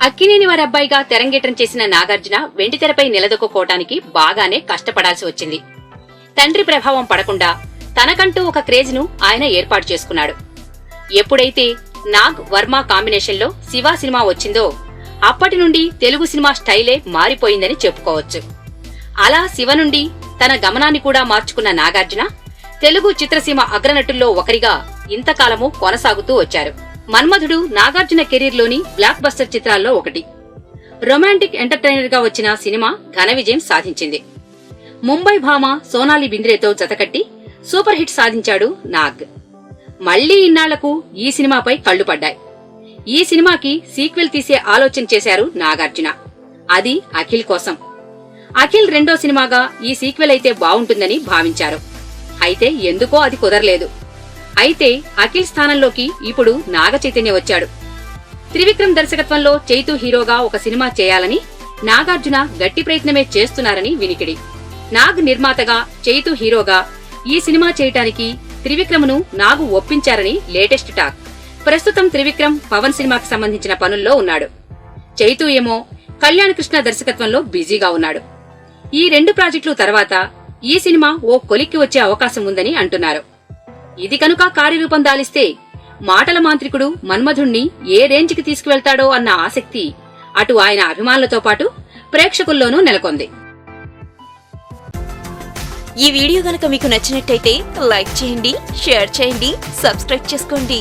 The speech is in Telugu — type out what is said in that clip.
అక్కినేని వారబ్బాయిగా తెరంగేట్రం చేసిన నాగార్జున వెండితెరపై నిలదొక్కుకోవటానికి బాగానే కష్టపడాల్సి వచ్చింది. తండ్రి ప్రభావం పడకుండా తనకంటూ ఒక క్రేజ్ ను ఆయన ఏర్పాటు చేసుకున్నాడు. ఎప్పుడైతే నాగ్ వర్మ కాంబినేషన్లో శివ సినిమా వచ్చిందో అప్పటి నుండి తెలుగు సినిమా స్టైలే మారిపోయిందని చెప్పుకోవచ్చు. అలా శివ నుండి తన గమనాన్ని కూడా మార్చుకున్న నాగార్జున తెలుగు చిత్రసీమ అగ్రనటుల్లో ఒకరిగా ఇంతకాలము కొనసాగుతూ వచ్చారు. మన్మధుడు నాగార్జున కెరీర్లోని బ్లాక్ బస్టర్ చిత్రాల్లో ఒకటి. రొమాంటిక్ ఎంటర్టైనర్ గా వచ్చిన సినిమా ఘన విజయం సాధించింది. ముంబై భామ సోనాలి బింద్రేతో జతకట్టి సూపర్ హిట్ సాధించాడు నాగ్. మళ్లీ ఇన్నాళ్లకు ఈ సినిమాపై కళ్లు పడ్డాయి. ఈ సినిమాకి సీక్వెల్ తీసే ఆలోచన చేశారు నాగార్జున. అది అఖిల్ కోసం. అఖిల్ రెండో సినిమాగా ఈ సీక్వెల్ అయితే బావుంటుందని భావించారు. అయితే ఎందుకో అది కుదరలేదు. అయితే అఖిల్ స్థానంలోకి ఇప్పుడు నాగ చైతన్య వచ్చాడు. త్రివిక్రమ్ దర్శకత్వంలో చైతూ హీరోగా ఒక సినిమా చేయాలని నాగార్జున గట్టి ప్రయత్నమే చేస్తున్నారని వినికిడి. నాగ్ నిర్మాతగా చైతూ హీరోగా ఈ సినిమా చేయటానికి త్రివిక్రమ్ను నాగు ఒప్పించారని లేటెస్ట్ టాక్. ప్రస్తుతం త్రివిక్రమ్ పవన్ సినిమాకి సంబంధించిన పనుల్లో ఉన్నాడు. చైతూ ఏమో కళ్యాణ్ కృష్ణ దర్శకత్వంలో బిజీగా ఉన్నాడు. ఈ రెండు ప్రాజెక్టులు తర్వాత ఈ సినిమా ఓ కొలిక్కి వచ్చే అవకాశం ఉందని అంటున్నారు. ఇది కనుక కార్యరూపం దాలిస్తే మాటల మాంత్రికుడు మన్మధుణ్ణి ఏ రేంజ్కి తీసుకువెళ్తాడో అన్న ఆసక్తి అటు ఆయన అభిమానులతో పాటు ప్రేక్షకుల్లోనూ నెలకొంది. ఈ వీడియో గనక మీకు నచ్చినట్టయితే లైక్ చేయండి, షేర్ చేయండి, సబ్స్క్రైబ్ చేసుకోండి.